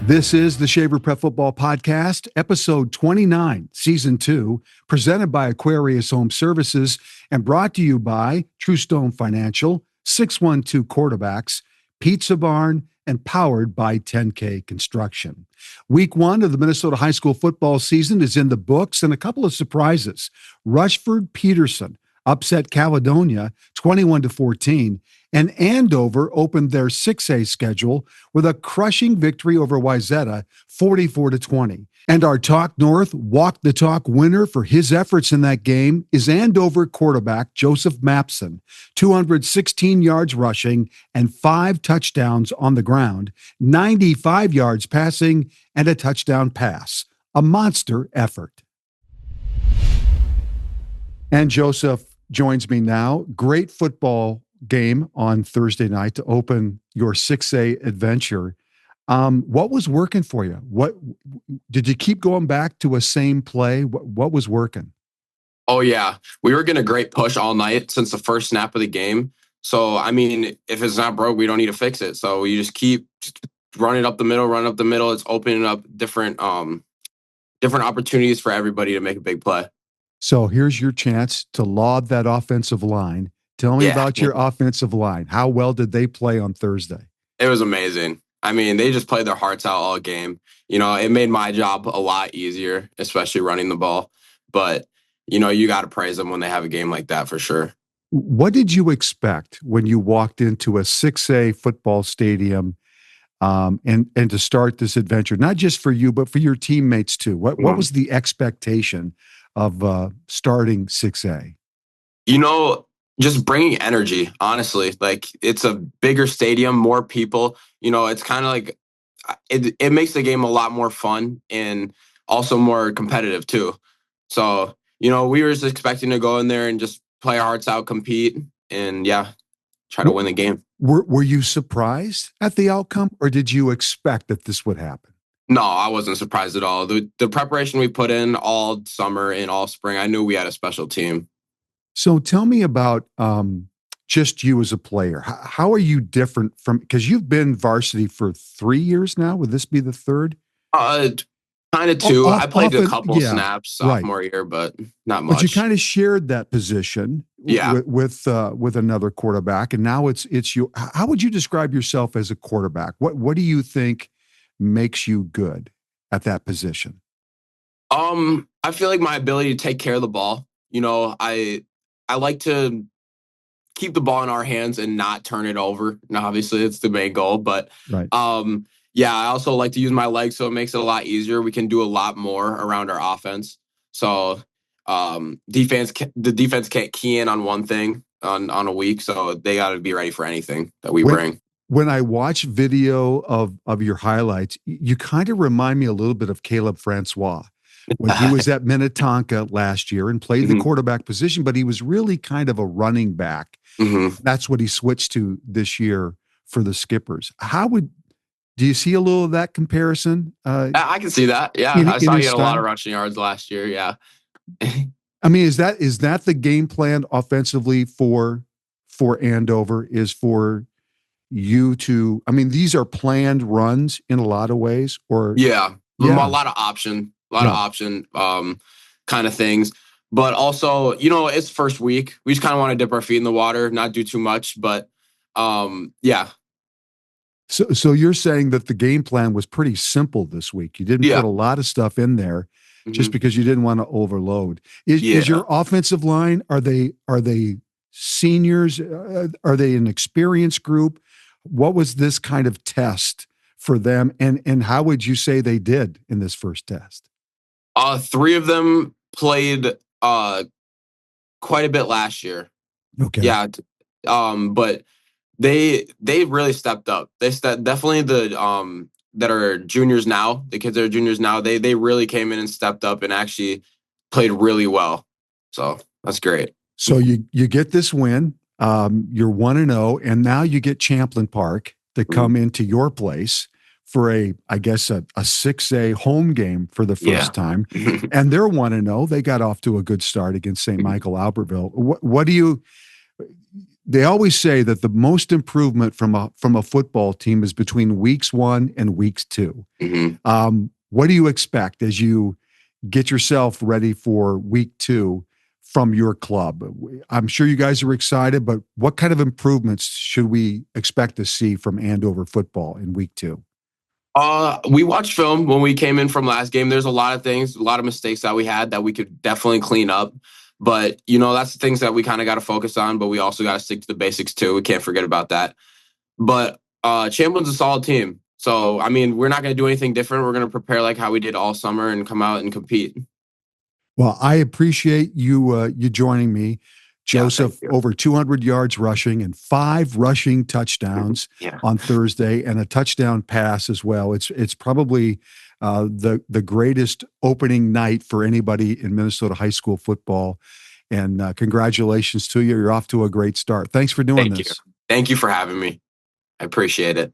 This is the Shaver Prep Football Podcast, episode 29, season 2, presented by Aquarius Home Services and brought to you by True Stone Financial, 612 Quarterbacks, Pizza Barn, and powered by 10K Construction. Week 1 of the Minnesota high school football season is in the books, and a couple of surprises. Rushford-Peterson upset Caledonia 21-14, and Andover opened their 6A schedule with a crushing victory over Wayzata 44-20. And our Talk North Walk the Talk winner for his efforts in that game is Andover quarterback Joseph Mapson, 216 yards rushing and 5 touchdowns on the ground, 95 yards passing, and a touchdown pass. A monster effort. And Joseph joins me now. Great football game on Thursday night to open your 6A adventure. What was working for you? What did you keep going back to a same play? What was working? Oh yeah, we were getting a great push all night since the first snap of the game. So I mean, if it's not broke, we don't need to fix it. So we just keep running up the middle. It's opening up different opportunities for everybody to make a big play. So here's your chance to laud that offensive line. Tell me about your offensive line. How well did they play on Thursday? It was amazing. I mean, they just played their hearts out all game. You know, it made my job a lot easier, especially running the ball. But, you know, you got to praise them when they have a game like that for sure. What did you expect when you walked into a 6A football stadium and to start this adventure? Not just for you, but for your teammates too. What was the expectation of starting 6A? You know, just bringing energy, honestly. Like, it's a bigger stadium, more people. You know, it's kind of like it makes the game a lot more fun and also more competitive too. So, you know, we were just expecting to go in there and just play our hearts out, compete, and try to win the game. Were you surprised at the outcome, or did you expect that this would happen? No, I wasn't surprised at all. The preparation we put in all summer and all spring, I knew we had a special team. So tell me about just you as a player. How are you different from, because you've been varsity for 3 years now? Would this be the third? Kind of 2. I played a couple snaps sophomore year, but not much. But you kind of shared that position with another quarterback, and now it's you. How would you describe yourself as a quarterback? What do you think makes you good at that position? I feel like my ability to take care of the ball. You know, I like to keep the ball in our hands and not turn it over. Now, obviously, it's the main goal, but right. I also like to use my legs, so it makes it a lot easier. We can do a lot more around our offense. So the defense can't key in on one thing on a week, so they got to be ready for anything that we bring. When I watch video of your highlights, you kind of remind me a little bit of Caleb Francois when he was at Minnetonka last year and played the quarterback position, but he was really kind of a running back. That's what he switched to this year for the Skippers. Do you see a little of that comparison? I can see that. Yeah, I saw you had a lot of rushing yards last year. Yeah. I mean, is that the game plan offensively for Andover? Is for you to? I mean, these are planned runs in a lot of ways, or a lot of option kind of things. But also, you know, it's first week. We just kind of want to dip our feet in the water, not do too much, but So you're saying that the game plan was pretty simple this week. You didn't put a lot of stuff in there just because you didn't want to overload. Is your offensive line, are they seniors? Are they an experienced group? What was this kind of test for them? And how would you say they did in this first test? 3 of them played quite a bit last year. Okay. Yeah. But they really stepped up. Definitely the that are juniors now, the kids that are juniors now, they really came in and stepped up and actually played really well. So that's great. So you get this win. You're 1-0, and now you get Champlin Park to come into your place for a 6A home game for the first time. And they're 1-0. They got off to a good start against St. Michael Albertville. What do you they always say that the most improvement from a football team is between weeks 1 and weeks 2. What do you expect as you get yourself ready for week 2 from your club? I'm sure you guys are excited, but what kind of improvements should we expect to see from Andover football in week 2? We watched film when we came in from last game. There's a lot of things, a lot of mistakes that we had that we could definitely clean up. But, that's the things that we kind of got to focus on, but we also got to stick to the basics too. We can't forget about that. But Chamberlain's a solid team. So, we're not going to do anything different. We're going to prepare like how we did all summer and come out and compete. Well, I appreciate you joining me. Joseph, Yeah, over 200 yards rushing and 5 rushing touchdowns on Thursday, and a touchdown pass as well. It's probably the greatest opening night for anybody in Minnesota high school football. And congratulations to you. You're off to a great start. Thanks for doing this. Thank you for having me. I appreciate it.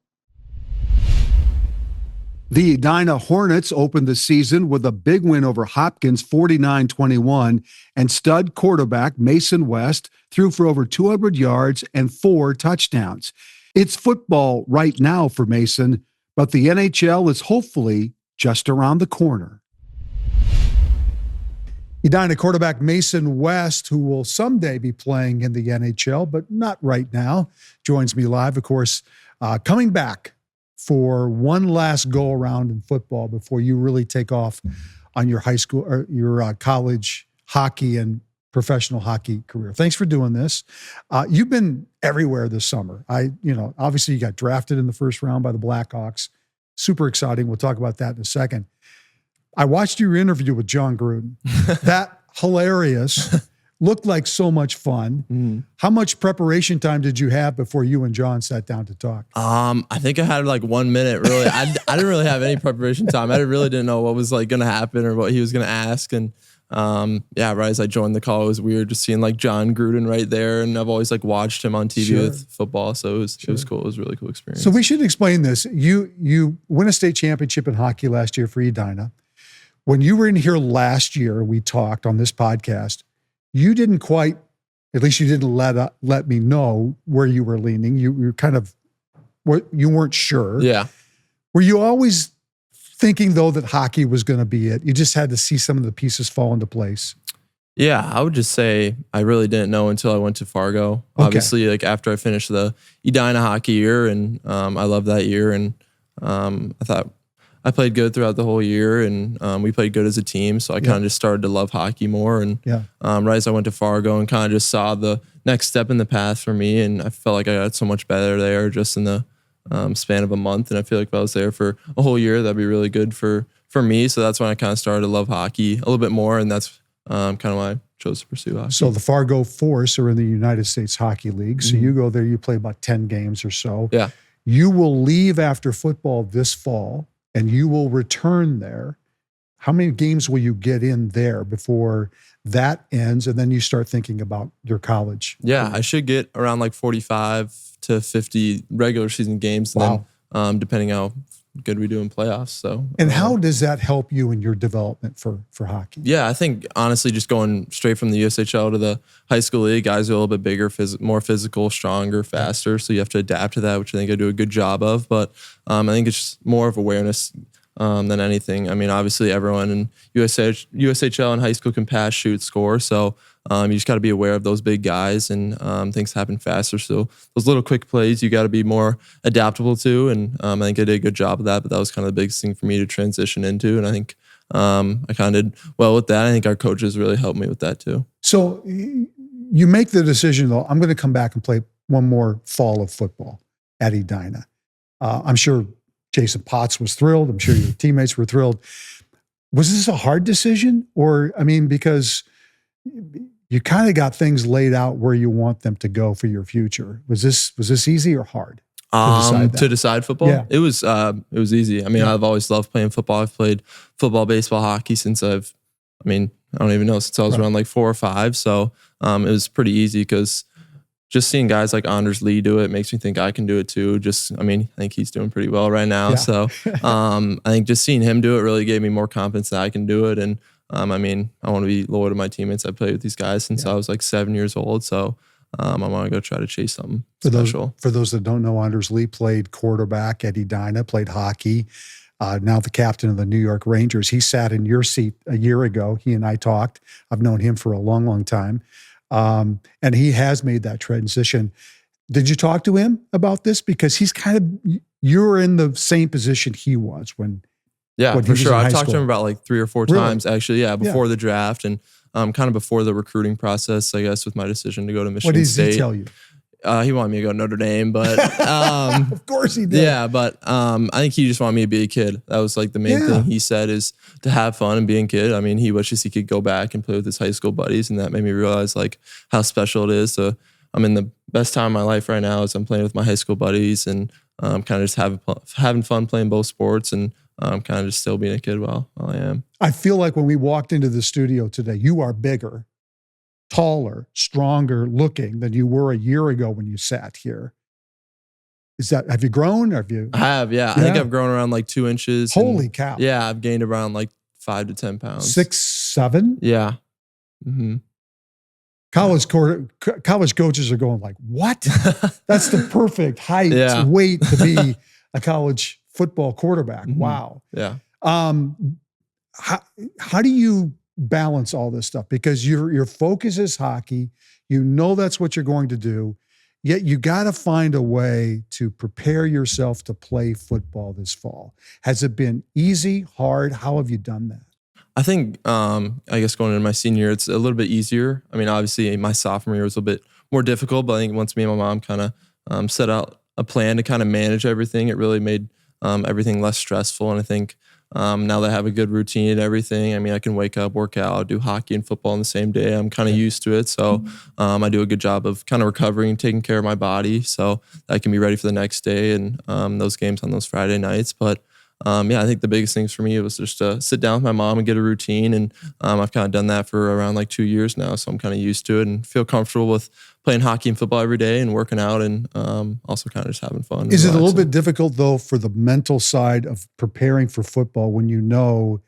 The Edina Hornets opened the season with a big win over Hopkins, 49-21, and stud quarterback Mason West threw for over 200 yards and 4 touchdowns. It's football right now for Mason, but the NHL is hopefully just around the corner. Edina quarterback Mason West, who will someday be playing in the NHL, but not right now, joins me live, of course, coming back for one last go around in football before you really take off on your high school or your college hockey and professional hockey career. Thanks for doing this. You've been everywhere this summer. Obviously you got drafted in the first round by the Blackhawks. Super exciting. We'll talk about that in a second. I watched your interview with John Gruden. That hilarious. Looked like so much fun. How much preparation time did you have before you and John sat down to talk? I think I had like 1 minute, really. I didn't really have any preparation time. I really didn't know what was like going to happen or what he was going to ask. And right as I joined the call, it was weird just seeing like John Gruden right there. And I've always like watched him on TV with football. So it was cool. It was a really cool experience. So we should explain this. You win a state championship in hockey last year for Edina. When you were in here last year, we talked on this podcast. You didn't quite, at least you didn't let me know where you were leaning. You were kind of, you weren't sure. Yeah. Were you always thinking, though, that hockey was going to be it? You just had to see some of the pieces fall into place. Yeah, I would just say I really didn't know until I went to Fargo. Okay. Obviously, like after I finished the Edina hockey year, and I loved that year, and I thought I played good throughout the whole year, and we played good as a team. So I kind of just started to love hockey more. And right as I went to Fargo and kind of just saw the next step in the path for me, and I felt like I got so much better there just in the span of a month. And I feel like if I was there for a whole year, that'd be really good for me. So that's when I kind of started to love hockey a little bit more, and that's kind of why I chose to pursue hockey. So the Fargo Force are in the United States Hockey League. So you go there, you play about 10 games or so. Yeah. You will leave after football this fall, and you will return there. How many games will you get in there before that ends? And then you start thinking about your college. Yeah, I should get around like 45 to 50 regular season games. And then depending how good we do in playoffs. So, and how does that help you in your development for hockey? Yeah, I think honestly, just going straight from the USHL to the high school league, guys are a little bit bigger, more physical, stronger, faster. So you have to adapt to that, which I think I do a good job of. But I think it's just more of awareness than anything. I mean, obviously everyone in USHL and high school can pass, shoot, score. So you just got to be aware of those big guys, and things happen faster. So those little quick plays, you got to be more adaptable to. And I think I did a good job of that, but that was kind of the biggest thing for me to transition into. And I think I kind of did well with that. I think our coaches really helped me with that too. So you make the decision, though, I'm going to come back and play one more fall of football at Edina. I'm sure Jason Potts was thrilled. I'm sure your teammates were thrilled. Was this a hard decision? Or, I mean, because you kind of got things laid out where you want them to go for your future. Was this easy or hard to decide football? Yeah. It was easy. I mean, I've always loved playing football. I've played football, baseball, hockey since I don't even know, since I was around like 4 or 5. So it was pretty easy because just seeing guys like Anders Lee do it makes me think I can do it too. I think he's doing pretty well right now. Yeah. So I think just seeing him do it really gave me more confidence that I can do it. And I want to be loyal to my teammates. I played with these guys since I was like 7 years old. So I want to go try to chase something For special. those that don't know, Anders Lee played quarterback at Edina, played hockey. Now the captain of the New York Rangers. He sat in your seat a year ago. He and I talked. I've known him for a long, long time. And he has made that transition. Did you talk to him about this? Because he's you're in the same position he was when for sure. I've talked school. to him about like 3 or 4 times actually. Yeah, before the draft and kind of before the recruiting process, I guess, with my decision to go to Michigan State. What did he tell you? He wanted me to go to Notre Dame, but of course he did. Yeah, but I think he just wanted me to be a kid. That was like the main thing he said, is to have fun and being a kid. I mean, he wishes he could go back and play with his high school buddies, and that made me realize like how special it is. So I'm in the best time of my life right now as I'm playing with my high school buddies and kind of just having fun playing both sports and kind of just still being a kid while I am. I feel like when we walked into the studio today, you are bigger, taller, stronger looking than you were a year ago when you sat here. Have you grown? I think I've grown around like 2 inches. Holy cow. Yeah, I've gained around like 5 to 10 pounds. 6, 7? Yeah. Mm-hmm. College coaches are going like, what? That's the perfect height, weight to be a college football quarterback. Mm-hmm. Wow. Yeah. How do you balance all this stuff? Because your focus is hockey. You know that's what you're going to do. Yet you got to find a way to prepare yourself to play football this fall. Has it been easy, hard? How have you done that? I think, I guess going into my senior year, it's a little bit easier. I mean, obviously my sophomore year was a bit more difficult, but I think once me and my mom kind of set out a plan to kind of manage everything, it really made everything less stressful. And I think now that I have a good routine and everything, I mean, I can wake up, work out, do hockey and football in the same day. I'm kind of used to it. So I do a good job of kind of recovering, taking care of my body so that I can be ready for the next day and those games on those Friday nights. But I think the biggest things for me was just to sit down with my mom and get a routine. And I've kind of done that for around like 2 years now. So I'm kind of used to it and feel comfortable with playing hockey and football every day and working out and also kind of just having fun. Is it a little bit difficult though for the mental side of preparing for football when you know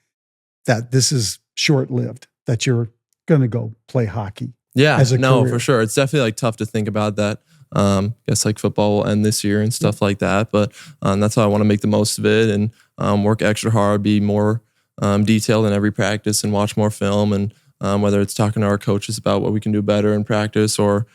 that this is short-lived, that you're going to go play hockey? Yeah, as a career? For sure. It's definitely like tough to think about that. I guess like football will end this year and stuff like that. But that's how I want to make the most of it and work extra hard, be more detailed in every practice and watch more film. And whether it's talking to our coaches about what we can do better in practice or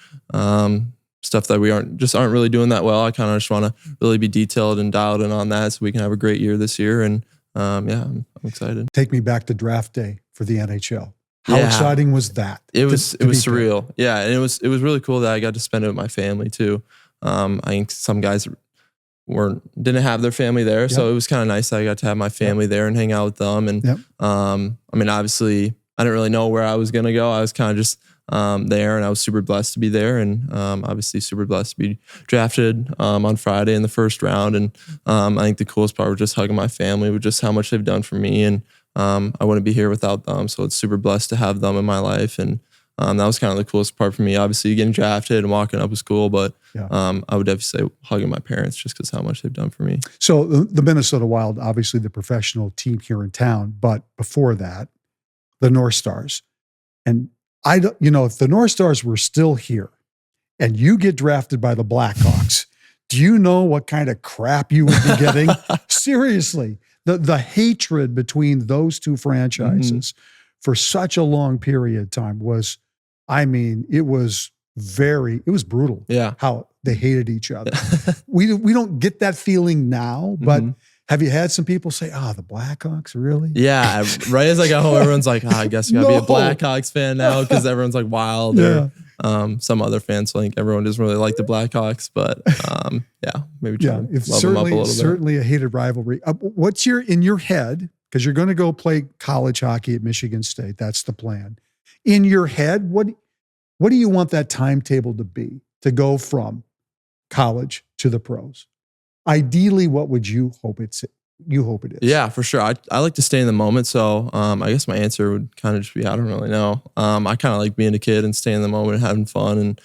stuff that we aren't really doing that well. I kind of just want to really be detailed and dialed in on that so we can have a great year this year. And I'm excited. Take me back to draft day for the NHL. How exciting was that? It was surreal. Yeah, and it was really cool that I got to spend it with my family too. I think some guys didn't have their family there, so it was kind of nice that I got to have my family there and hang out with them. And I mean, obviously, I didn't really know where I was gonna go. I was kind of just there, and I was super blessed to be there, and obviously super blessed to be drafted on Friday in the first round. And I think the coolest part was just hugging my family with just how much they've done for me, and I wouldn't be here without them. So it's super blessed to have them in my life. And that was kind of the coolest part for me. Obviously getting drafted and walking up was cool, but I would definitely say hugging my parents just because how much they've done for me. So the Minnesota Wild, obviously the professional team here in town, but before that, the North Stars. And if the North Stars were still here and you get drafted by the Blackhawks, do you know what kind of crap you would be getting? Seriously. The hatred between those two franchises for such a long period of time was, it was brutal. Yeah. How they hated each other. We don't get that feeling now, but have you had some people say, the Blackhawks, really? Yeah. Right as I got home, everyone's like, I guess you gotta be a Blackhawks fan now because everyone's like Wild or some other fans think everyone doesn't really like the Blackhawks, but maybe try to love them up a little bit. Certainly a hated rivalry. What's in your head, because you're going to go play college hockey at Michigan State, that's the plan. In your head, what do you want that timetable to be to go from college to the pros? Ideally, what would you hope it is? Yeah, for sure. I like to stay in the moment. So I guess my answer would kind of just be, I don't really know. I kind of like being a kid and staying in the moment and having fun. And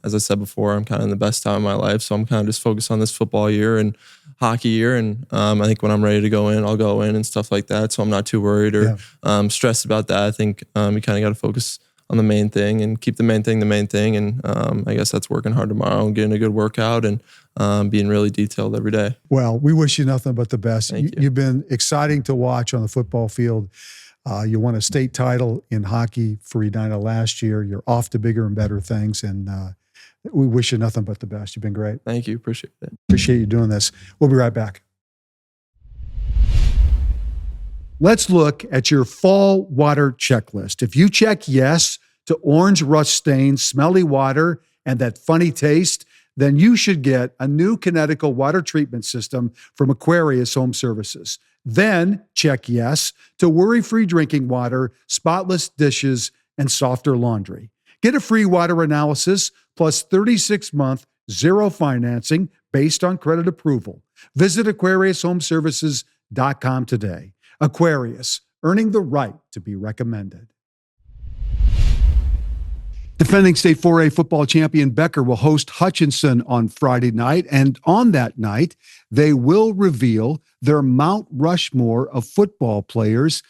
as I said before, I'm kind of in the best time of my life. So I'm kind of just focused on this football year and hockey year. And I think when I'm ready to go in, I'll go in and stuff like that. So I'm not too worried or stressed about that. I think you kind of got to focus on the main thing and keep the main thing the main thing. And I guess that's working hard tomorrow and getting a good workout and being really detailed every day. Well, we wish you nothing but the best. Thank you. You've been exciting to watch on the football field. You won a state title in hockey for Edina last year. You're off to bigger and better things, and we wish you nothing but the best. You've been great. Thank you. Appreciate it. Appreciate you doing this. We'll be right back. Let's look at your fall water checklist. If you check yes to orange rust stains, smelly water, and that funny taste, then you should get a new Kinetical water treatment system from Aquarius Home Services. Then check yes to worry-free drinking water, spotless dishes, and softer laundry. Get a free water analysis plus 36-month zero financing based on credit approval. Visit AquariusHomeservices.com today. Aquarius, earning the right to be recommended. Defending state 4A football champion Becker will host Hutchinson on Friday night, and on that night, they will reveal their Mount Rushmore of football players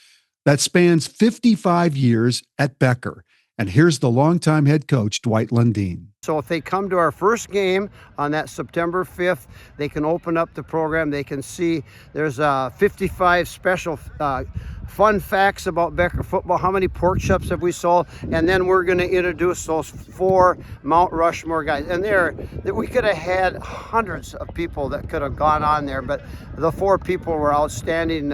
that spans 55 years at Becker. And here's the longtime head coach, Dwight Lundeen. So if they come to our first game on that September 5th, they can open up the program. They can see there's 55 special fun facts about Becker football. How many pork chops have we sold? And then we're going to introduce those 4 Mount Rushmore guys. And we could have had hundreds of people that could have gone on there, but the 4 people were outstanding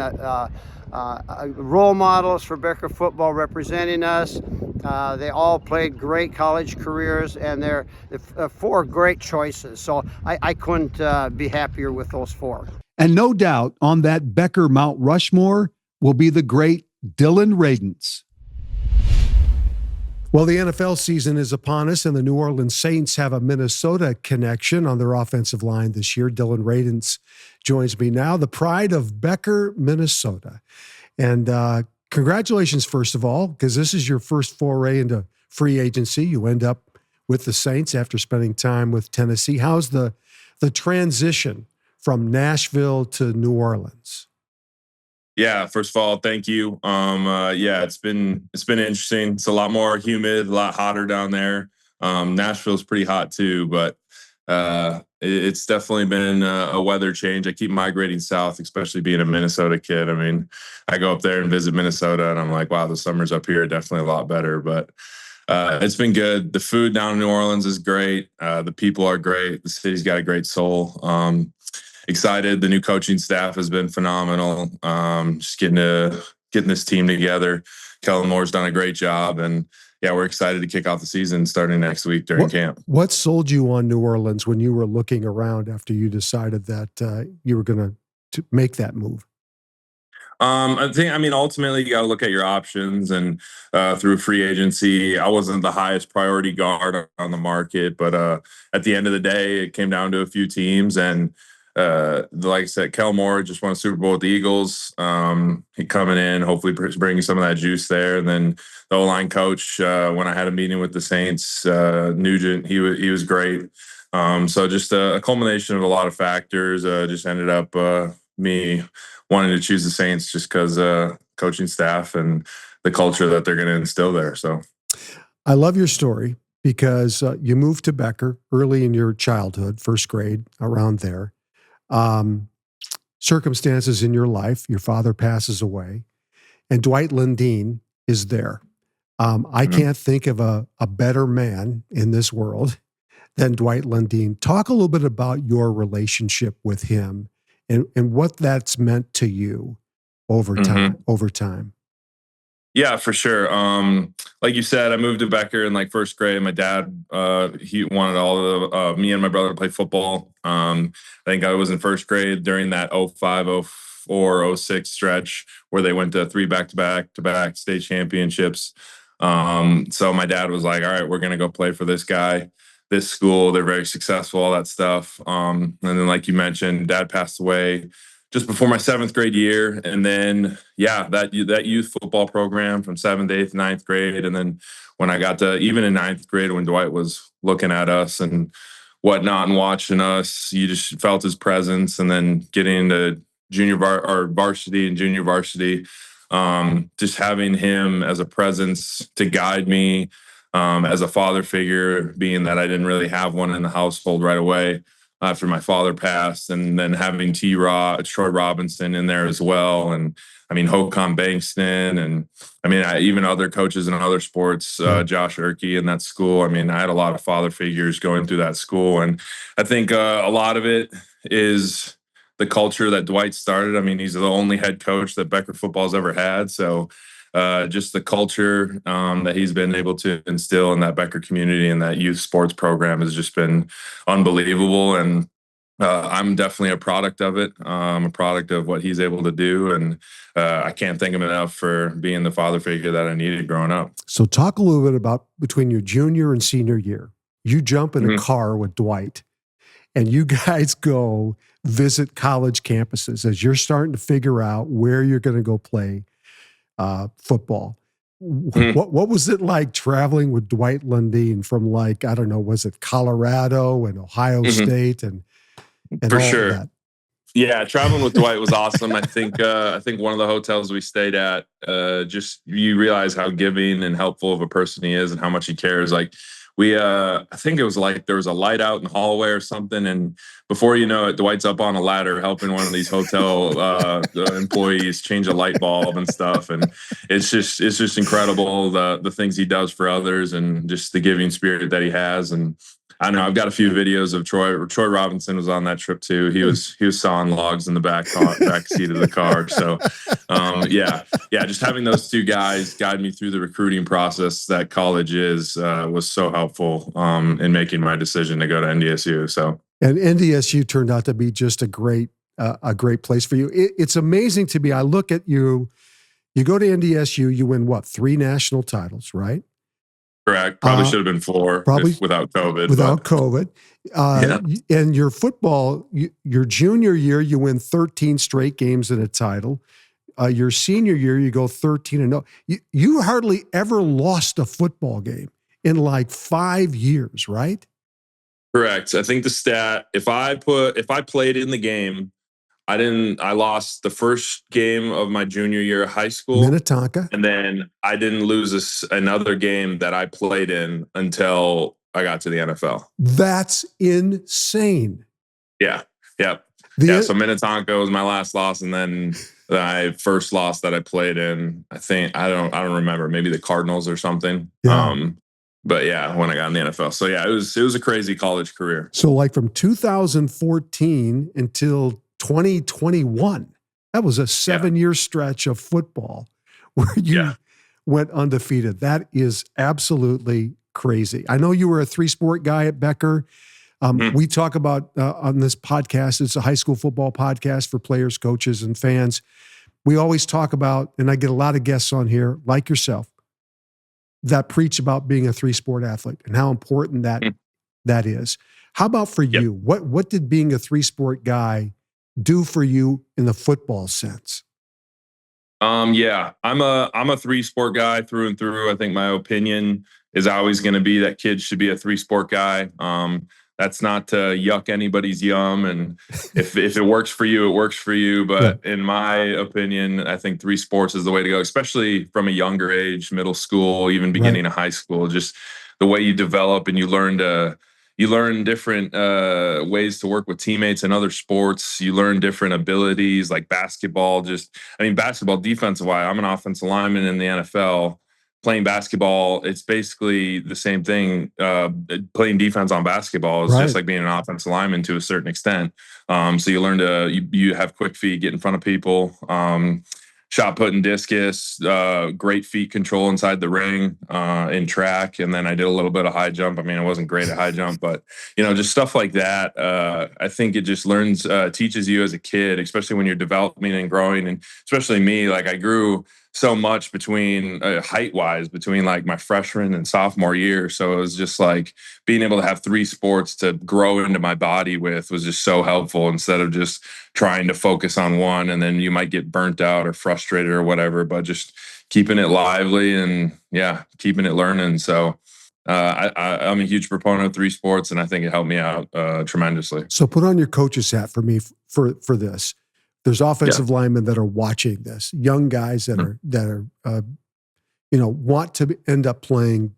role models for Becker football representing us. They all played great college careers, and they're 4 great choices. So I couldn't be happier with those 4. And no doubt on that Becker Mount Rushmore will be the great Dylan Radunz. Well, the NFL season is upon us, and the New Orleans Saints have a Minnesota connection on their offensive line this year. Dylan Radunz joins me now, the pride of Becker, Minnesota. And congratulations, first of all, because this is your first foray into free agency. You end up with the Saints after spending time with Tennessee. How's the transition from Nashville to New Orleans? Yeah, first of all, thank you. It's been interesting. It's a lot more humid, a lot hotter down there. Nashville's pretty hot too, but it's definitely been a weather change. I keep migrating south, especially being a Minnesota kid. I mean, I go up there and visit Minnesota, and I'm like, wow, the summers up here are definitely a lot better. But it's been good. The food down in New Orleans is great. The people are great. The city's got a great soul. Excited. The new coaching staff has been phenomenal. Just getting this team together. Kellen Moore's done a great job, and yeah, we're excited to kick off the season starting next week during camp. What sold you on New Orleans when you were looking around after you decided that you were going to make that move? Ultimately, you got to look at your options, and through free agency, I wasn't the highest priority guard on the market, but at the end of the day, it came down to a few teams, and like I said, Kel Moore just won a Super Bowl with the Eagles. He coming in, hopefully bringing some of that juice there. And then the O-line coach, when I had a meeting with the Saints, Nugent, he was great. So just a culmination of a lot of factors. Just ended up me wanting to choose the Saints just because coaching staff and the culture that they're going to instill there. So I love your story because you moved to Becker early in your childhood, first grade, around there. Circumstances in your life, your father passes away, and Dwight Lundeen is there. I can't think of a better man in this world than Dwight Lundeen. Talk a little bit about your relationship with him and what that's meant to you over time. Yeah, for sure. Like you said, I moved to Becker in first grade. My dad, he wanted all of me and my brother to play football. I think I was in first grade during that 05, 04, 06 stretch where they went to 3 back-to-back state championships. So my dad was like, all right, we're going to go play for this guy, this school. They're very successful, all that stuff. And then like you mentioned, dad passed away just before my 7th grade year. And then, that youth football program from 7th, 8th, 9th grade. And then when I got to even in 9th grade, when Dwight was looking at us and whatnot and watching us, you just felt his presence. And then getting into varsity and junior varsity, just having him as a presence to guide me, as a father figure, being that I didn't really have one in the household right away after my father passed, and then having Troy Robinson in there as well. And I mean, Håkon Bankston, and I mean, even other coaches in other sports, Josh Erkey in that school. I mean, I had a lot of father figures going through that school. And I think a lot of it is the culture that Dwight started. I mean, he's the only head coach that Becker football's ever had. So just the culture that he's been able to instill in that Becker community and that youth sports program has just been unbelievable. And I'm definitely a product of it. I'm a product of what he's able to do. And I can't thank him enough for being the father figure that I needed growing up. So talk a little bit about between your junior and senior year. You jump in a car with Dwight and you guys go visit college campuses as you're starting to figure out where you're going to go play football. What was it like traveling with Dwight Lundeen from, like, I don't know, was it Colorado and Ohio State and for all sure. of that? Yeah, traveling with Dwight was awesome. I think one of the hotels we stayed at, just you realize how giving and helpful of a person he is and how much he cares. Like I think it was like there was a light out in the hallway or something, and before you know it, Dwight's up on a ladder helping one of these hotel employees change a light bulb and stuff. And it's just incredible the things he does for others and just the giving spirit that he has. And I don't know, I've got a few videos of Troy Robinson was on that trip too. He was sawing logs in the back seat of the car. So yeah, just having those two guys guide me through the recruiting process that college was so helpful in making my decision to go to NDSU. So, and NDSU turned out to be just a great place for you. It's amazing to me. I look at you go to NDSU, you win what, 3 national titles, right? Correct. Probably should have been 4 without COVID. Without COVID. And your football, your junior year, you win 13 straight games and a title. Your senior year, you go 13-0. You hardly ever lost a football game in like 5 years, right? Correct. I think the stat, if I played in the game, I lost the first game of my junior year of high school, Minnetonka, and then I didn't lose another game that I played in until I got to the NFL. That's insane. Yeah. Yep. So Minnetonka was my last loss, and then my first loss that I played in, I think I don't remember, maybe the Cardinals or something. Yeah. But yeah, when I got in the NFL. So yeah, it was a crazy college career. So like from 2014 until 2021, that was a 7-year stretch of football where you went undefeated. That is absolutely crazy. I know you were a 3-sport guy at Becker. We talk about on this podcast, it's a high school football podcast for players, coaches, and fans. We always talk about, and I get a lot of guests on here like yourself, that preach about being a 3-sport athlete and how important that is. How about for you? What did being a 3-sport guy do for you in the football sense? I'm a 3-sport guy through and through. I think my opinion is always going to be that kids should be a 3-sport guy. That's not to yuck anybody's yum. And if it works for you, it works for you. But in my opinion, I think 3 sports is the way to go, especially from a younger age, middle school, even beginning of high school. Just the way you develop and you learn different ways to work with teammates in other sports. You learn different abilities like basketball. Basketball defensive-wise, I'm an offensive lineman in the NFL. Playing basketball, it's basically the same thing. Playing defense on basketball is just like being an offensive lineman to a certain extent. So you learn you have quick feet, get in front of people, shot put and discus, great feet control inside the ring in track. And then I did a little bit of high jump. I mean, I wasn't great at high jump, but just stuff like that. I think it just teaches you as a kid, especially when you're developing and growing. And especially me, like I grew so much between height wise between like my freshman and sophomore year. So it was just like being able to have 3 sports to grow into my body with was just so helpful instead of just trying to focus on one. And then you might get burnt out or frustrated or whatever, but just keeping it lively and keeping it learning. So I'm a huge proponent of 3 sports, and I think it helped me out tremendously. So put on your coach's hat for me for this. There's offensive linemen that are watching this, young guys that are want to end up playing,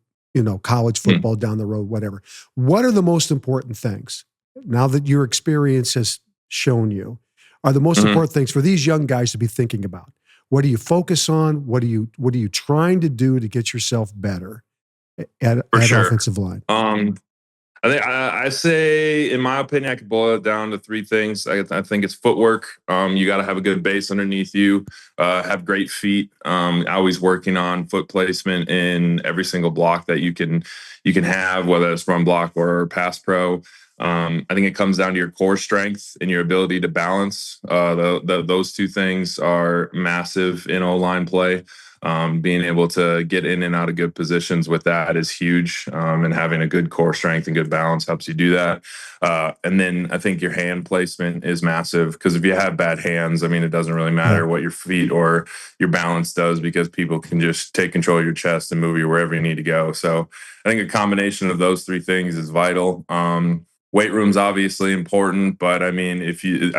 college football down the road, whatever. What are the most important things now that your experience has shown you are the most important things for these young guys to be thinking about? What do you focus on? What are you trying to do to get yourself better at offensive line? I say, in my opinion, I could boil it down to three things. I think it's footwork. You got to have a good base underneath you, have great feet. Always working on foot placement in every single block that you can have, whether it's run block or pass pro. I think it comes down to your core strength and your ability to balance. Those two things are massive in O-line play. Being able to get in and out of good positions with that is huge. And having a good core strength and good balance helps you do that. And then I think your hand placement is massive, because if you have bad hands, it doesn't really matter what your feet or your balance does, because people can just take control of your chest and move you wherever you need to go. So I think a combination of those three things is vital. Weight room's obviously important, but I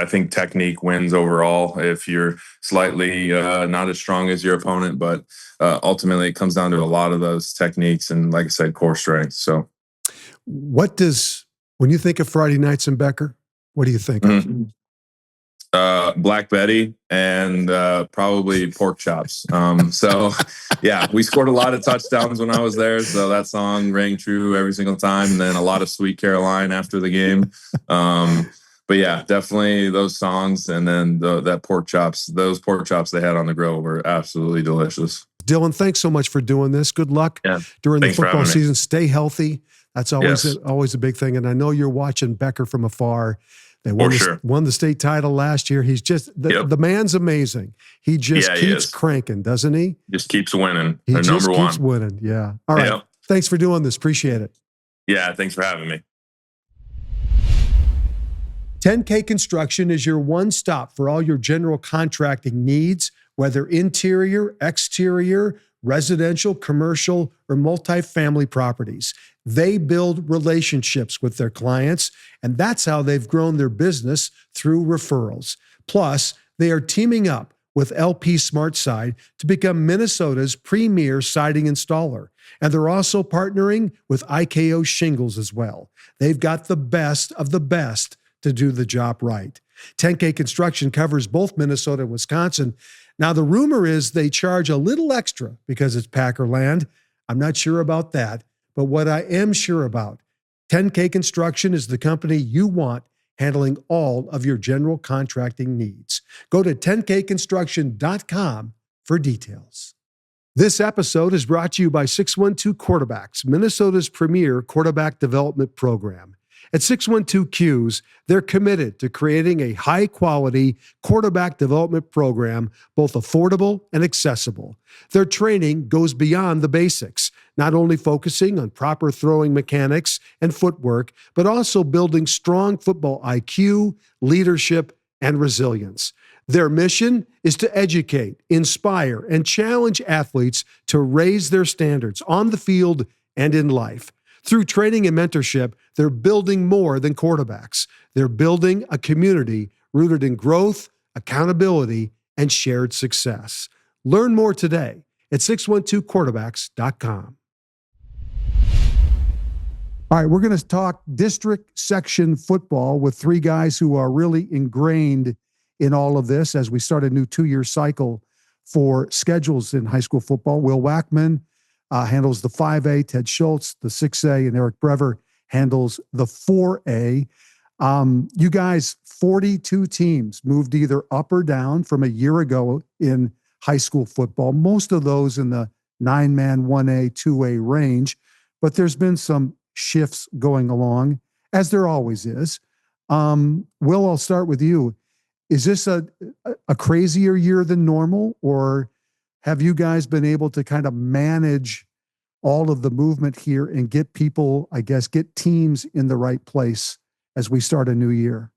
think technique wins overall if you're slightly not as strong as your opponent. But ultimately, it comes down to a lot of those techniques and, like I said, core strength. So, when you think of Friday nights in Becker, what do you think of? Black Betty and probably pork chops. So yeah, we scored a lot of touchdowns when I was there. So that song rang true every single time. And then a lot of Sweet Caroline after the game. But yeah, definitely those songs. And then those pork chops they had on the grill were absolutely delicious. Dylan, thanks so much for doing this. Good luck during the football season. Stay healthy. That's always a big thing. And I know you're watching Becker from afar. They won the state title last year. He's just the man's amazing. He just keeps cranking, doesn't he? Just keeps winning. He They're just number keeps one. winning. Yeah. All right. Thanks for doing this. Appreciate it. Yeah. Thanks for having me. 10K Construction is your one stop for all your general contracting needs, whether interior, exterior, residential, commercial, or multifamily properties. They build relationships with their clients, and that's how they've grown their business, through referrals. Plus, they are teaming up with LP SmartSide to become Minnesota's premier siding installer. And they're also partnering with IKO Shingles as well. They've got the best of the best to do the job right. 10K Construction covers both Minnesota and Wisconsin. Now, the rumor is they charge a little extra because it's Packer land. I'm not sure about that, but what I am sure about, 10K Construction is the company you want handling all of your general contracting needs. Go to 10kconstruction.com for details. This episode is brought to you by 612 Quarterbacks, Minnesota's premier quarterback development program. At 612Qs, they're committed to creating a high-quality quarterback development program, both affordable and accessible. Their training goes beyond the basics, not only focusing on proper throwing mechanics and footwork, but also building strong football IQ, leadership, and resilience. Their mission is to educate, inspire, and challenge athletes to raise their standards on the field and in life. Through training and mentorship, they're building more than quarterbacks. They're building a community rooted in growth, accountability, and shared success. Learn more today at 612quarterbacks.com. All right, we're going to talk district section football with three guys who are really ingrained in all of this as we start a new 2-year cycle for schedules in high school football. Will Wackman handles the 5A, Ted Schultz, the 6A, and Eric Brever handles the 4A. You guys, 42 teams moved either up or down from a year ago in high school football, most of those in the 9-man, 1A, 2A range, but there's been some shifts going along, as there always is. Will, I'll start with you. Is this a crazier year than normal, or have you guys been able to kind of manage all of the movement here and get people, get teams in the right place as we start a new year?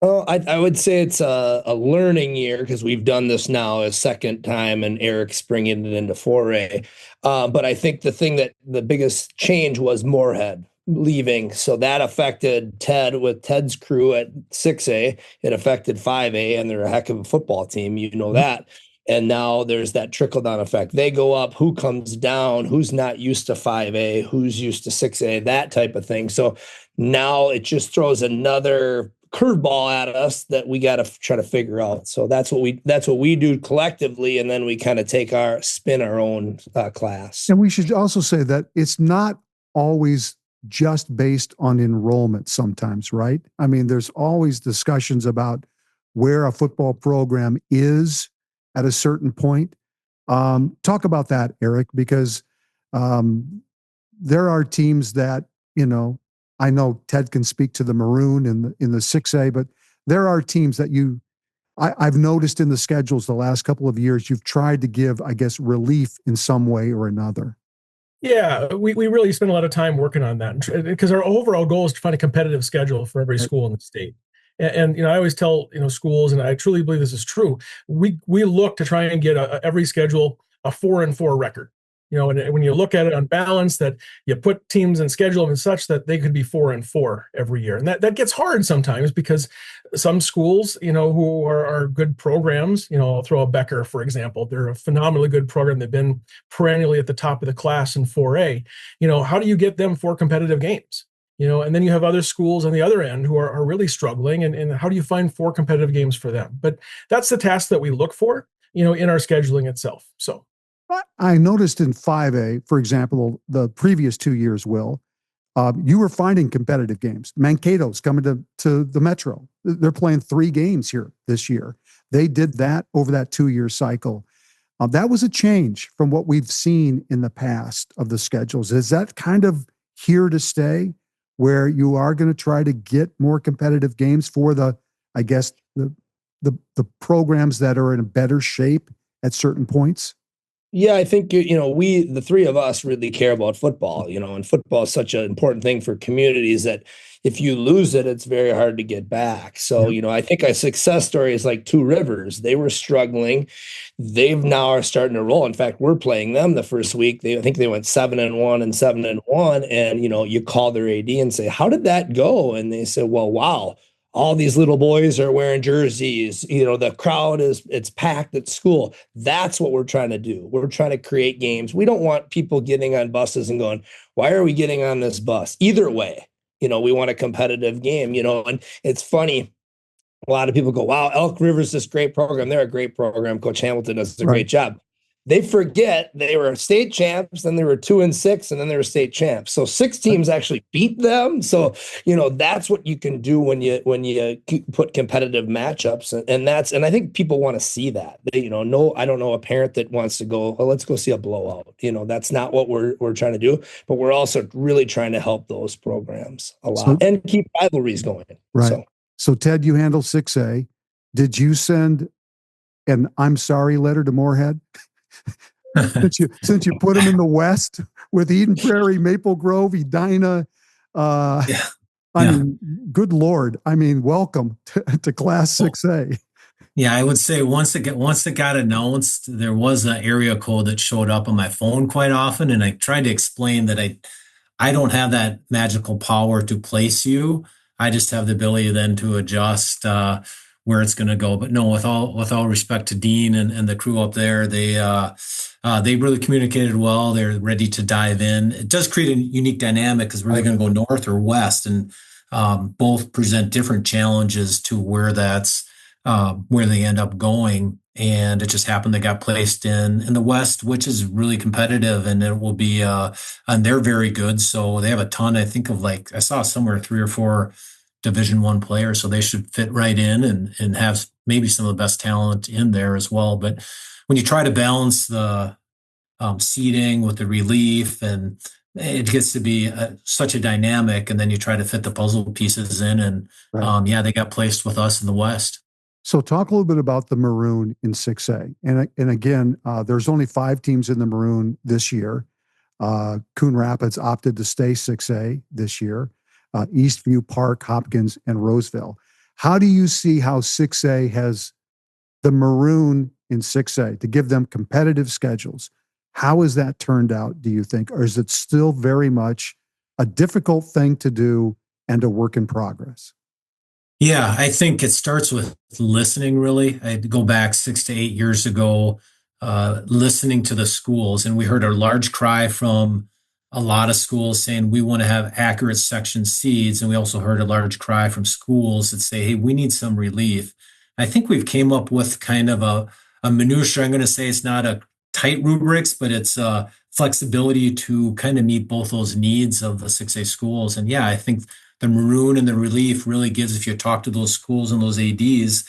Well, I would say it's a learning year because we've done this now a second time and Eric's bringing it into 4A. But I think the biggest change was Moorhead. leaving. So that affected Ted with Ted's crew at 6A. It affected 5A, and they're a heck of a football team. You know that. And now there's that trickle down effect. They go up, who comes down, who's not used to 5A, who's used to 6A, that type of thing. So now it just throws another curveball at us that we got to try to figure out. So that's what we do collectively. And then we kind of take our own class. And we should also say that it's not always just based on enrollment sometimes, right? I mean, there's always discussions about where a football program is at a certain point. Talk about that, Eric, because there are teams that, I know Ted can speak to the Maroon in the 6A, but there are teams that I've noticed in the schedules the last couple of years, you've tried to give, I guess, relief in some way or another. Yeah, we really spend a lot of time working on that because our overall goal is to find a competitive schedule for every school in the state. And I always tell schools, and I truly believe this is true. We look to try and get every schedule a 4-4 record. And when you look at it on balance, that you put teams and schedule them such that they could be 4-4 every year, and that gets hard sometimes because some schools, who are good programs, I'll throw a Becker for example. They're a phenomenally good program. They've been perennially at the top of the class in 4A. How do you get them 4 competitive games? And then you have other schools on the other end who are really struggling, and how do you find 4 competitive games for them? But that's the task that we look for, in our scheduling itself. So I noticed in 5A, for example, the previous 2 years, Will, you were finding competitive games. Mankato's coming to the Metro. They're playing 3 games here this year. They did that over that 2-year cycle. That was a change from what we've seen in the past of the schedules. Is that kind of here to stay, where you are going to try to get more competitive games for the programs that are in a better shape at certain points? Yeah, I think, the 3 of us really care about football, and football is such an important thing for communities that if you lose it, it's very hard to get back. So, I think a success story is like Two Rivers. They were struggling. They've now are starting to roll. In fact, we're playing them the first week. I think they went 7-1 and 7-1. And, you call their AD and say, how did that go? And they said, well, wow. All these little boys are wearing jerseys. The crowd it's packed at school. That's what we're trying to do. We're trying to create games. We don't want people getting on buses and going, why are we getting on this bus? Either way, we want a competitive game, and it's funny. A lot of people go, wow, Elk River's this great program. They're a great program. Coach Hamilton does a great job. They forget they were state champs, then they were 2-6, and then they were state champs. So 6 teams actually beat them. So, that's what you can do when you put competitive matchups. And I think people want to see that. I don't know a parent that wants to go, well, let's go see a blowout. That's not what we're trying to do, but we're also really trying to help those programs a lot and keep rivalries going. Right. So Ted, you handle 6A. Did you send an I'm sorry letter to Moorhead? since you put them in the West with Eden Prairie, Maple Grove, Edina, I mean, good Lord! I mean, welcome to Class 6A. Yeah, I would say once it got announced, there was an area code that showed up on my phone quite often, and I tried to explain that I don't have that magical power to place you. I just have the ability then to adjust where it's going to go. But no, with all respect to Dean and the crew up there, they really communicated well. They're ready to dive in. It does create a unique dynamic because we're either going to go north or west, and both present different challenges to where where they end up going. And it just happened they got placed in the West, which is really competitive, and it will be and they're very good. So they have a ton. I think of I saw somewhere 3 or 4 Division I players, so they should fit right in and have maybe some of the best talent in there as well. But when you try to balance the seating with the relief, and it gets to be such a dynamic, and then you try to fit the puzzle pieces in, and they got placed with us in the West. So talk a little bit about the Maroon in 6A. And again, there's only 5 teams in the Maroon this year. Coon Rapids opted to stay 6A this year. Eastview, Park, Hopkins, and Roseville. How do you see how 6A has the Maroon in 6A to give them competitive schedules? How has that turned out, do you think? Or is it still very much a difficult thing to do and a work in progress? Yeah, I think it starts with listening, really. I had to go back 6 to 8 years ago, listening to the schools, and we heard a large cry from a lot of schools saying we want to have accurate section seeds, and we also heard a large cry from schools that say, hey, we need some relief. I think we've came up with kind of a minutia. I'm going to say it's not a tight rubrics, but it's flexibility to kind of meet both those needs of the 6A schools. And yeah, I think the maroon and the relief really gives, if you talk to those schools and those ADs,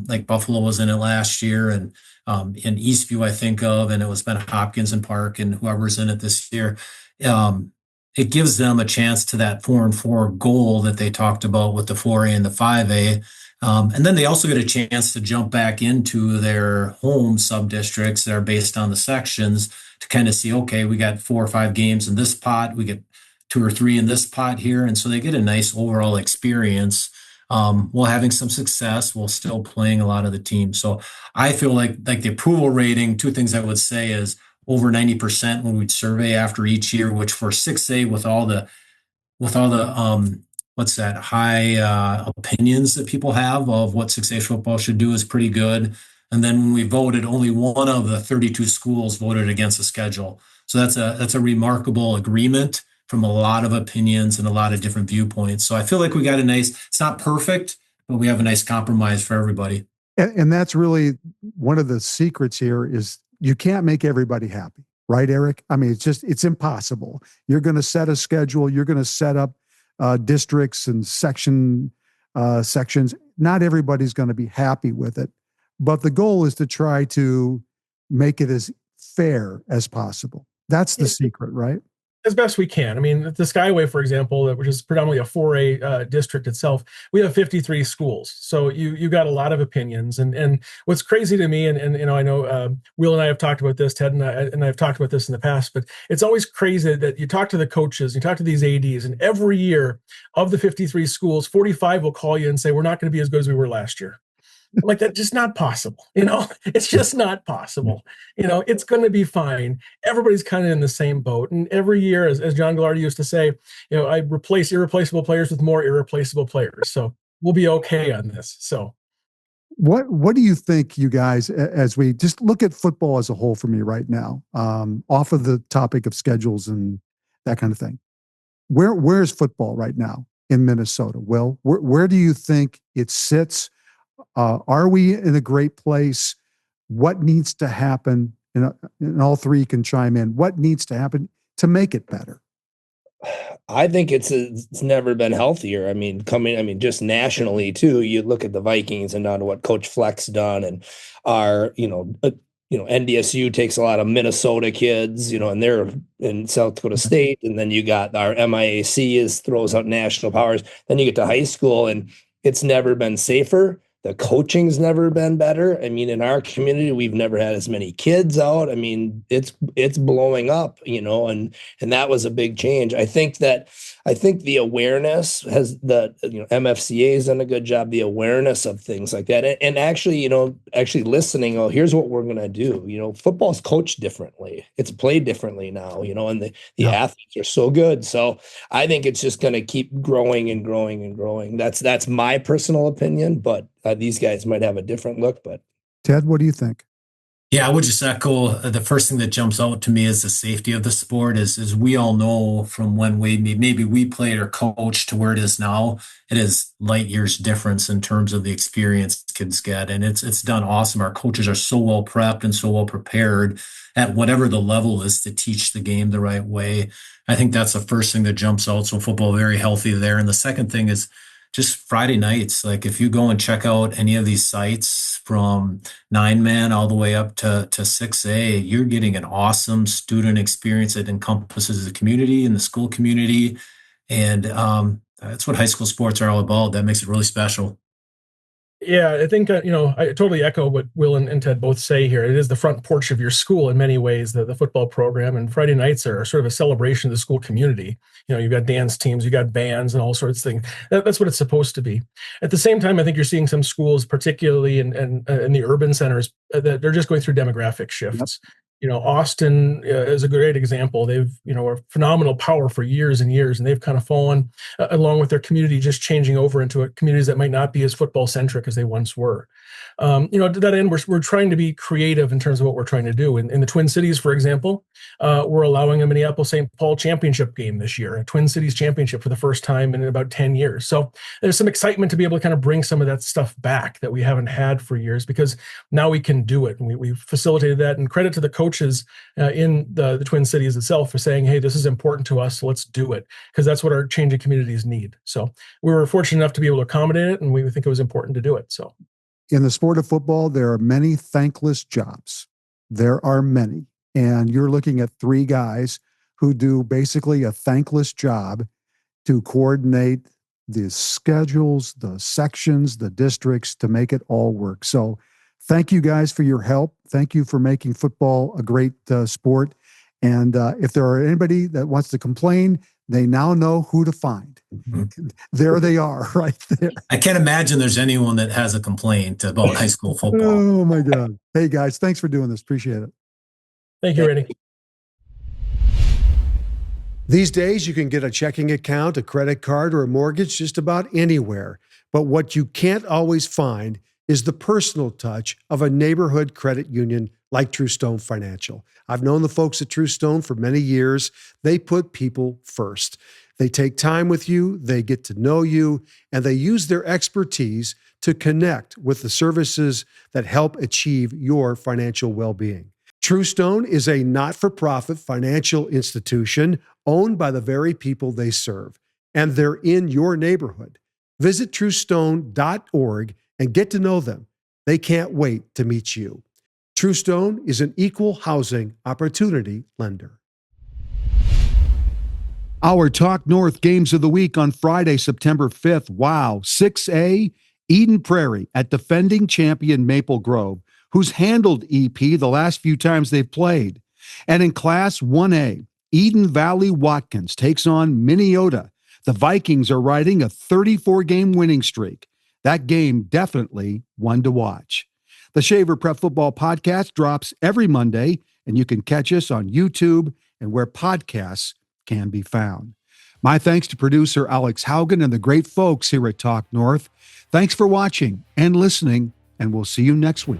like Buffalo was in it last year, and in Eastview, I think of, and it was Ben Hopkins and Park and whoever's in it this year. It gives them a chance to that 4-4 goal that they talked about with the 4A and the 5A. And then they also get a chance to jump back into their home sub-districts that are based on the sections to kind of see, okay, we got 4 or 5 games in this pot, we get 2 or 3 in this pot here. And so they get a nice overall experience while having some success, while still playing a lot of the teams. So I feel like the approval rating, 2 things I would say is over 90% when we'd survey after each year, which for 6A with all the high opinions that people have of what 6A football should do is pretty good. And then when we voted, only one of the 32 schools voted against the schedule. So that's a remarkable agreement from a lot of opinions and a lot of different viewpoints. So I feel like we got it's not perfect, but we have a nice compromise for everybody. And that's really one of the secrets here is you can't make everybody happy, right, Eric? I mean, it's impossible. You're going to set a schedule. You're going to set up districts and sections. Not everybody's going to be happy with it, but the goal is to try to make it as fair as possible. That's the secret, right? As best we can. I mean, the Skyway, for example, which is predominantly a 4A district itself, we have 53 schools. So you got a lot of opinions. And what's crazy to me, and I know Will and I have talked about this, Ted and I have talked about this in the past, but it's always crazy that you talk to the coaches, you talk to these ADs, and every year of the 53 schools, 45 will call you and say, we're not going to be as good as we were last year. Like, that's just not possible. It's just not possible. It's going to be fine. Everybody's kind of in the same boat. And every year, as John Gallardi used to say, I replace irreplaceable players with more irreplaceable players. So we'll be okay on this. So what do you think, you guys, as we just look at football as a whole for me right now, off of the topic of schedules and that kind of thing, where's football right now in Minnesota? Will, where do you think it sits? Are we in a great place? What needs to happen? And all three can chime in. What needs to happen to make it better? I think it's never been healthier. I mean, just nationally too. You look at the Vikings and down to what Coach Fleck's done, and our NDSU takes a lot of Minnesota kids, and they're in South Dakota State, and then you got our MIAC throws out national powers. Then you get to high school, and it's never been safer. The coaching's never been better. I mean, in our community, we've never had as many kids out. I mean, it's blowing up, and that was a big change. I think the awareness has MFCA has done a good job, the awareness of things like that. And actually listening, here's what we're going to do. Football's coached differently. It's played differently now, and the athletes are so good. So I think it's just going to keep growing and growing and growing. That's my personal opinion, but these guys might have a different look. But Ted, what do you think? Yeah, I would just echo the first thing that jumps out to me is the safety of the sport. Is we all know from when maybe we played or coached to where it is now, it is light years difference in terms of the experience kids get, and it's done awesome. Our coaches are so well prepped and so well prepared at whatever the level is to teach the game the right way. I think that's the first thing that jumps out. So football very healthy there, and the second thing is just Friday nights. Like if you go and check out any of these sites from 9-man all the way up to 6A, you're getting an awesome student experience that encompasses the community and the school community. And that's what high school sports are all about. That makes it really special. Yeah, I think, I totally echo what Will and Ted both say here. It is the front porch of your school in many ways, the football program, and Friday nights are sort of a celebration of the school community. You've got dance teams, you've got bands and all sorts of things. That's what it's supposed to be. At the same time, I think you're seeing some schools, particularly in the urban centers, that they're just going through demographic shifts. Austin is a great example. They've, a phenomenal power for years and years, and they've kind of fallen along with their community, just changing over into communities that might not be as football centric as they once were. To that end, we're trying to be creative in terms of what we're trying to do. In the Twin Cities, for example, we're allowing a Minneapolis-St. Paul championship game this year, a Twin Cities championship for the first time in about 10 years. So there's some excitement to be able to kind of bring some of that stuff back that we haven't had for years, because now we can do it. And we facilitated that, and credit to the coaches in the Twin Cities itself for saying, hey, this is important to us, so let's do it, because that's what our changing communities need. So we were fortunate enough to be able to accommodate it, and we think it was important to do it. So in the sport of football, there are many thankless jobs. There are many. And you're looking at three guys who do basically a thankless job to coordinate the schedules, the sections, the districts, to make it all work. So thank you guys for your help. Thank you for making football a great sport. And if there are anybody that wants to complain, they now know who to find. Mm-hmm. There they are, right there. I can't imagine there's anyone that has a complaint about high school football. Oh, my God. Hey, guys, thanks for doing this. Appreciate it. Thank you, Randy. These days, you can get a checking account, a credit card, or a mortgage just about anywhere. But what you can't always find is the personal touch of a neighborhood credit union like True Stone Financial. I've known the folks at True Stone for many years. They put people first. They take time with you, they get to know you, and they use their expertise to connect with the services that help achieve your financial well-being. True Stone is a not-for-profit financial institution owned by the very people they serve, and they're in your neighborhood. Visit truestone.org and get to know them. They can't wait to meet you. True Stone is an equal housing opportunity lender. Our Talk North games of the week on Friday, September 5th. Wow. 6A, Eden Prairie at defending champion Maple Grove, who's handled EP the last few times they've played. And in Class 1A, Eden Valley Watkins takes on Minneota. The Vikings are riding a 34-game winning streak. That game definitely one to watch. The Shaver Prep Football Podcast drops every Monday, and you can catch us on YouTube and where podcasts can be found. My thanks to producer Alex Haugen and the great folks here at Talk North. Thanks for watching and listening, and we'll see you next week.